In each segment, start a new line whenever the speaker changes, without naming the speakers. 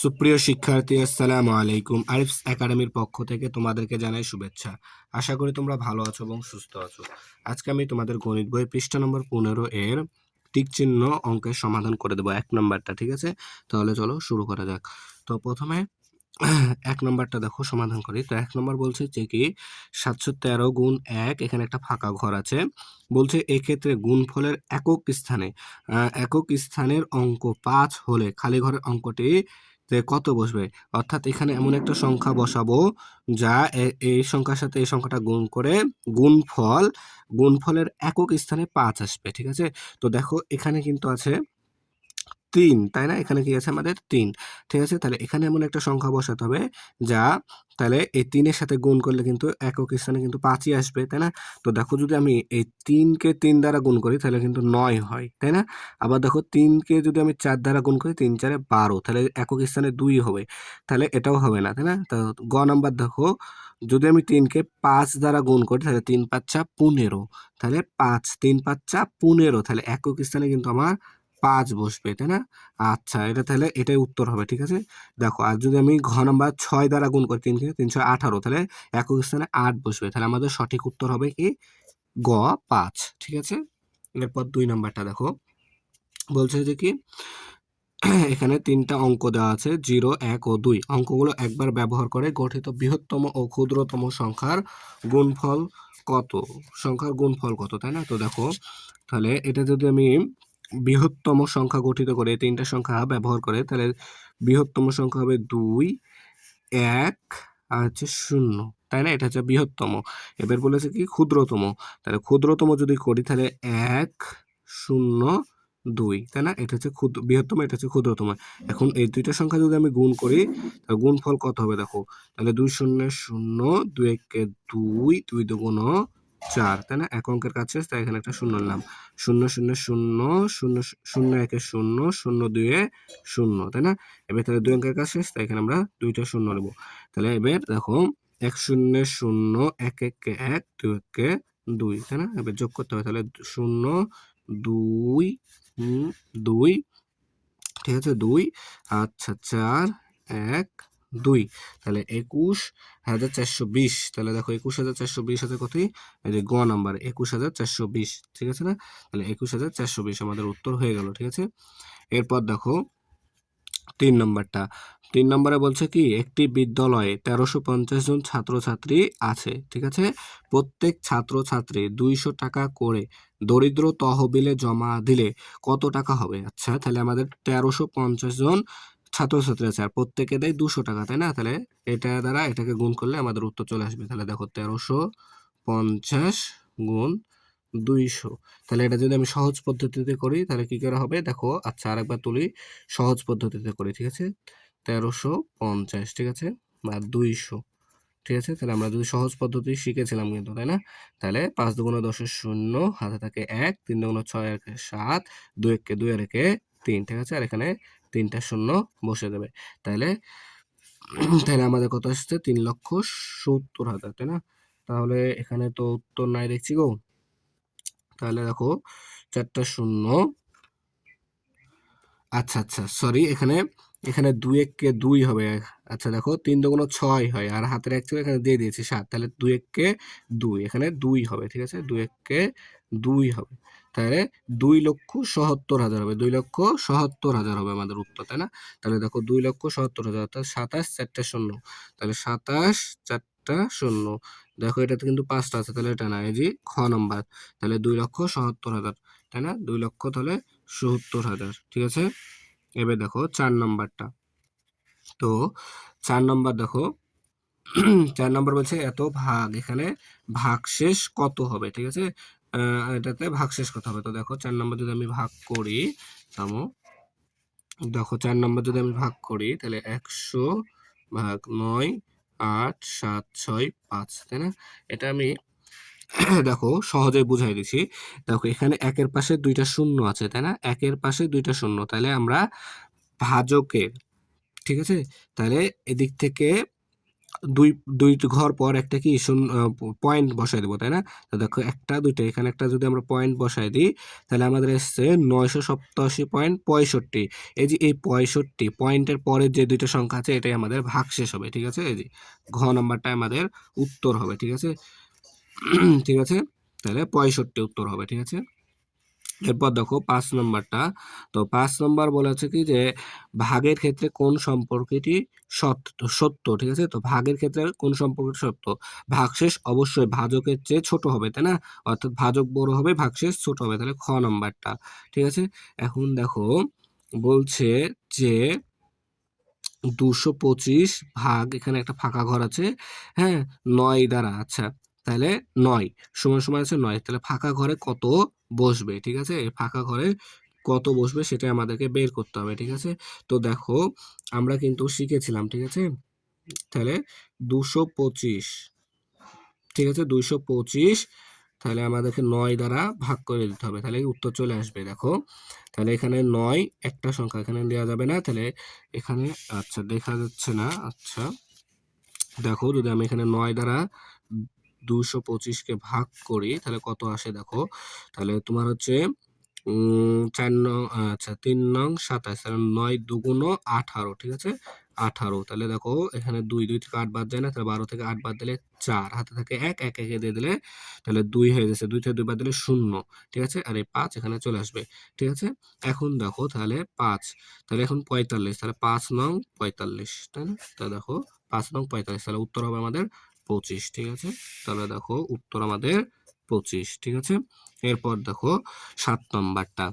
সুপ্রিয় শিক্ষার্থী, আসসালামু আলাইকুম। আরিফস একাডেমির পক্ষ থেকে তোমাদেরকে জানাই শুভেচ্ছা। আশা করি তোমরা ভালো আছো এবং সুস্থ আছো। আজকে আমি তোমাদের গণিত বই পৃষ্ঠা নম্বর 15 এর টিক চিহ্ন অঙ্কের সমাধান করে দেবো, 1 নম্বরটা। ঠিক আছে, তাহলে চলো শুরু করা যাক। তো প্রথমে 1 নম্বরটা দেখো, সমাধান করি। তো 1 নম্বর বলছে যে কি 713 গুণ 1, এখানে একটা ফাঁকা ঘর আছে। বলছে এক্ষেত্রে গুণফলের একক স্থানের অঙ্ক 5 হলে খালি ঘরের অঙ্কটি তে কত বসবে। অর্থাৎ এখানে এমন একটা সংখ্যা বসাবো যা এই সংখ্যার সাথে এই সংখ্যাটা গুণ করে গুণফলের একক স্থানে 5 আসবে। ঠিক আছে, তো দেখো এখানে কিন্তু আছে 3, তাই না? এখানে কি আছে আমাদের 3। ঠিক আছে, তাহলে এখানে এমন একটা সংখ্যা বসাতে হবে যা তাহলে এই 3 এর সাথে গুণ করলে কিন্তু একক স্থানে কিন্তু 5ই আসবে, তাই না? তো দেখো যদি আমি এই 3 কে 3 দ্বারা গুণ করি তাহলে কিন্তু 9 হয়, তাই না? আবার দেখো 3 কে যদি আমি 4 দ্বারা গুণ করি, 3 4 12, তাহলে একক স্থানে 2 হবে। তাহলে এটাও হবে না, তাই না? তো গ নাম্বার দেখো, যদি আমি 3 কে 5 দ্বারা গুণ করি তাহলে 3 5 যা 15, তাহলে 5 3 5 যা 15, তাহলে একক স্থানে কিন্তু আমার 5 বসবে, তাই না? আচ্ছা, এটা তাহলে এটাই উত্তর হবে। ঠিক আছে, দেখো আর যদি আমি ঘ নাম্বার 6 দ্বারা গুণ করি 3 কে 3 6 18, তাহলে একক স্থানে 8 বসবে। তাহলে আমাদের সঠিক উত্তর হবে কি গ 5। ঠিক আছে, এরপর 2 নাম্বারটা দেখো, বলছে যে কি এখানে 3টা অঙ্ক দেওয়া আছে, 0 1 ও 2। অঙ্কগুলো একবার ব্যবহার করে গঠিত বৃহত্তম ও ক্ষুদ্রতম সংখ্যার গুণফল কত। তাই না? তো দেখো তাহলে এটা যদি আমি বৃহত্তম সংখ্যা গঠিত করে 3টা সংখ্যা ব্যবহার করে, তাহলে বৃহত্তম সংখ্যা হবে 2 1 আর হচ্ছে 0, তাই না? এটা হচ্ছে বৃহত্তম। এবার বলেছে কি ক্ষুদ্রতম, তাহলে ক্ষুদ্রতম যদি করি তাহলে 1 0 2, তাই না? এটা হচ্ছে বৃহত্তম, এটা হচ্ছে ক্ষুদ্রতম। এখন এই দুইটা সংখ্যা যদি আমি গুণ করি তাহলে গুণফল কত হবে দেখো, তাহলে 2 0 0 2 1 2 2 2 4, তাই না? এক অঙ্কের কাছে তাই এখানে একটা শূন্য নিলাম। 0 0 0 0 0 1 0 0 2 0, তাই না? এবার তাহলে 2 অঙ্কের কাছে তাই এখানে আমরা দুইটা শূন্য নেব। তাহলে এবার দেখো 1 0 0 1 1 1 2 1 2, তাই না? এবার যোগ করতে হবে, তাহলে 0 2 2, ঠিক আছে 2, আচ্ছা 4 1 2, তাহলে 21,420। তাহলে দেখো 21,420 হাতে কতই, এই যে গ নাম্বার 21,420। ঠিক আছে না? তাহলে 21,420 আমাদের উত্তর হয়ে গেল। ঠিক আছে, এরপর দেখো 3 নম্বরটা। 3 নম্বরে বলছে কি একটি বিদ্যালয়ে 1350 জন ছাত্রছাত্রী আছে। ঠিক আছে, প্রত্যেক ছাত্রছাত্রী 200 টাকা করে দরিদ্র তহবিলে জমা দিলে কত টাকা হবে। আচ্ছা, তাহলে আমাদের 1350 জন ছাত্রছাত্রী আছে আর প্রত্যেকে দেয় 200 টাকা, তাই না? তাহলে এটা দ্বারা এটাকে গুণ করলে আমাদের উত্তর চলে আসবে। তাহলে দেখো 1350 গুণ 200, তাহলে এটা যদি আমি সহজ পদ্ধতিতে করি তাহলে কি করে হবে দেখো। আচ্ছা, আরেকবার তুলি, সহজ পদ্ধতিতে করি। ঠিক আছে, 1350, ঠিক আছে, বা 200। ঠিক আছে, তাহলে আমরা যদি সহজ পদ্ধতি শিখেছিলাম কিন্তু, তাই না? তাহলে 5 দুগুণ 10 শূন্য, হাতে থাকে 1, 3 দুগুণ 6 আর 7, 2 1 2 আর 3। ঠিক আছে, আর এখানে 3টা শূন্য বসে যাবে। তাহলে তাহলে আমাদের কত আসছে 3,70,000, তাই না? তাহলে এখানে তো উত্তর নাই দেখছি গো। তাহলে দেখো 4টা শূন্য, আচ্ছা আচ্ছা সরি, এখানে এখানে 2 1 কে 2 হবে। আচ্ছা দেখো 3 দুগুণ 6 হয় আর হাতের 1 ছিল এখানে দিয়ে দিয়েছি 7, তাহলে 2 1 কে 2, এখানে 2 হবে। ঠিক আছে, 2 1 কে 2 হবে। তাহলে 2,70,000 হবে, 2,70,000 হবে আমাদের উত্তর, তাই না? তাহলে দেখো 2,70,000 অর্থাৎ 27 4টা শূন্য, তাহলে 27 4টা শূন্য। দেখো এটাতে কিন্তু 5টা আছে, তাহলে এটা না, এই যে খ নাম্বার। তাহলে 2,70,000, তাই না? 2 লক্ষ তাহলে 70,000। ঠিক আছে, এবার দেখো 4 নাম্বারটা। তো 4 নাম্বার দেখো 4 নাম্বার বলছে এত ভাগ, এখানে ভাগশেষ কত হবে। ঠিক আছে, এটাতে ভাগশেষ কত হবে। তো দেখো 4 নাম্বার যদি আমি ভাগ করি, থামো, দেখো 4 নাম্বার যদি আমি ভাগ করি তাহলে 100 ভাগ 9 8 7 6 5, তাই না? এটা আমি দেখো সহজে বুঝাই দিছি। দেখো এখানে একের পাশে 2টা শূন্য আছে, তাই না? একের পাশে 2টা শূন্য, তাহলে আমরা ভাজকের, ঠিক আছে, তাহলে এদিক থেকে দুই দুই ঘর পর একটা কি শূন্য পয়েন্ট বসাই দেবো, তাই না? তো দেখো একটা দুইটা এখানে একটা যদি আমরা পয়েন্ট বসাই দিই তাহলে আমাদের এসছে 987.65। এই যে এই 65 পয়েন্টের পরের যে দুইটা সংখ্যা আছে এটাই আমাদের ভাগশেষ হবে, ঠিক আছে? এই যে ঘ নাম্বারটা আমাদের উত্তর হবে, ঠিক আছে? ঠিক আছে, তাহলে 65 উত্তর হবে, ঠিক আছে? এরপর দেখো 5 নম্বরটা। তো 5 নম্বর বলেছে কি যে ভাগের ক্ষেত্রে কোন সম্পর্কটি সত্য, ঠিক আছে? তো ভাগের ক্ষেত্রে কোন সম্পর্কটি সত্য? ভাগশেষ অবশ্যই ভাজকের চেয়ে ছোট হবে, তাই না? অর্থাৎ ভাজক বড় হবে, ভাগশেষ ছোট হবে, তাহলে খ নাম্বারটা, ঠিক আছে? এখন দেখো বলছে যে 225 ভাগ, এখানে একটা ফাঁকা ঘর আছে, হ্যাঁ, 9 দ্বারা, আচ্ছা, তাহলে 9 সমান সমান আছে 9, তাহলে ফাঁকা ঘরে কত বসবে, ঠিক আছে? এই ফাঁকা ঘরে কত বসবে সেটা আমাদেরকে বের করতে হবে, ঠিক আছে? তো দেখো আমরা কিন্তু শিখেছিলাম, ঠিক আছে? তাহলে 225, ঠিক আছে, 225 তাহলে আমাদেরকে 9 দ্বারা ভাগ করে দিতে হবে, তাহলে উত্তর চলে আসবে। দেখো তাহলে এখানে 9 একটা সংখ্যা, এখানে দেওয়া যাবে না, তাহলে এখানে, আচ্ছা দেখা যাচ্ছে না, আচ্ছা দেখো যদি আমি এখানে 9 দ্বারা 225কে ভাগ করি তাহলে কত আসে দেখো, তাহলে তোমার হচ্ছে 4 নং, আচ্ছা 3 নং 27, তাহলে 9 দুগুণ 18, ঠিক আছে? 18, তাহলে দেখো এখানে 2 থেকে 8 বাদ যায় না, তাহলে 12 থেকে 8 বাদ দিলে 4, হাতে থাকে 1, 1 একে দিয়ে দিলে তাহলে 2 হয়ে যাচ্ছে, 2 থেকে 2 বাদ দিলে 0, ঠিক আছে? আর এই 5 এখানে চলে আসবে, ঠিক আছে? এখন দেখো তাহলে 5, তাহলে এখন 45, তাহলে 5 নং 45, তাই না? তাহলে দেখো 5 নং 45, তাহলে উত্তর হবে আমাদের 25, ঠিক আছে? তাহলে দেখো উত্তর আমাদের 25, ঠিক আছে? এরপর দেখো 7 নম্বরটা।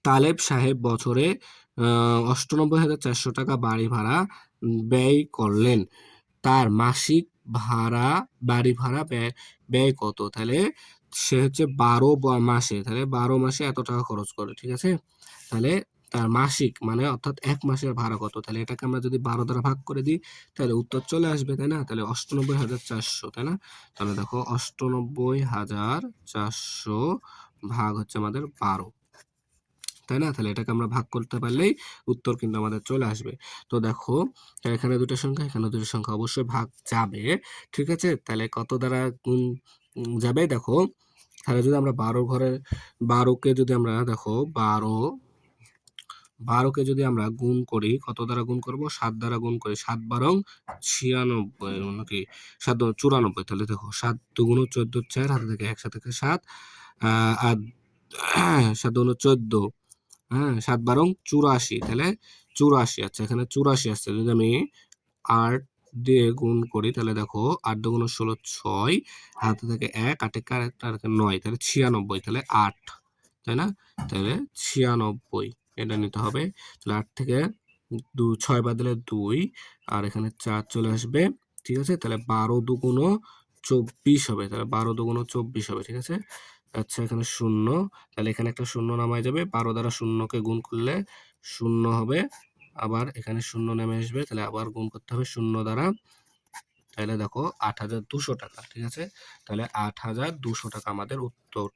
তালেব সাহেব বছরে 98,400 টাকা বাড়ি ভাড়া ব্যয় করলেন। তার মাসিক ভাড়া, বাড়ি ভাড়া ব্যয় ব্যয় কত? তাহলে সে হচ্ছে 12 মাসে, তাহলে 12 মাসে এত টাকা খরচ করে, ঠিক আছে? তাহলে তার মাসিক মানে অর্থাৎ 1 মাসের ভাড়া কত? তাহলে এটাকে আমরা যদি 12 দ্বারা ভাগ করে দিই তাহলে উত্তর চলে আসবে, তাই না? তাহলে 98,400, তাই না? তাহলে দেখো 98,400 ভাগ হচ্ছে আমাদের 12, তাই না? তাহলে এটাকে আমরা ভাগ করতে পারলেই উত্তর কিন্তু আমাদের চলে আসবে। তো দেখো এখানে দুটো সংখ্যা, এখানে দুটো সংখ্যা অবশ্যই ভাগ যাবে, ঠিক আছে? তাহলে কত দ্বারা গুণ যাবে দেখো, তাহলে যদি আমরা 12 ঘরে 12 কে যদি আমরা দেখো 12 কে যদি আমরা গুণ করি, কত দ্বারা গুণ করব? 7 দ্বারা গুণ করি, 7 বারং 96 নাকি 7 দু 94, তাহলে দেখো 7 দুগুণ 14, 4 হাতে থেকে 1 সাথে থেকে 7, আর 7 দুগুণ 14, হ্যাঁ, 7 বারং 84, তাহলে 84, আচ্ছা এখানে 84 আসছে, যদি আমি 8 দিয়ে গুণ করি তাহলে দেখো 8 দুগুণ 16, 6 হাতে থেকে 1, 8 একে আর 9, তাহলে 96, তাহলে 8, তাই না? তাহলে 96 এটা নিতে হবে, তাহলে 8 থেকে 6 বাদ দিলে 2, আর এখানে 4 চলে আসবে, ঠিক আছে? তাহলে 12 দুগুণ 24 হবে, তাহলে 12 দুগুণ 24 হবে, ঠিক আছে? আচ্ছা এখানে 0, তাহলে এখানে একটা 0 নামায় যাবে, 12 দ্বারা 0কে গুণ করলে 0 হবে, আবার এখানে 0 নেমে আসবে, তাহলে আবার গুণ করতে হবে 0 দ্বারা, তাহলে দেখো 8,200 টাকা, ঠিক আছে? তাহলে 8,200 টাকা আমাদের উত্তর,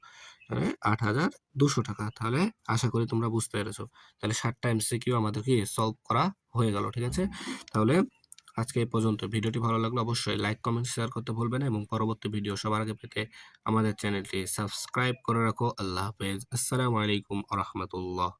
হ্যাঁ 8,200 টাকা। তাহলে আশা করি তোমরা বুঝতে পেরেছো। তাহলে 7টা এমসিকিউ আমাদের কি সলভ করা হয়ে গেল, ঠিক আছে? তাহলে আজকে এই পর্যন্ত। ভিডিওটি ভালো লাগলে অবশ্যই লাইক, কমেন্ট, শেয়ার করতে ভুলবে না এবং পরবর্তী ভিডিও সবার আগে পেতে আমাদের চ্যানেলটি সাবস্ক্রাইব করে রাখো। আল্লাহ হাফেজ। আসসালামু আলাইকুম ওয়া রাহমাতুল্লাহ।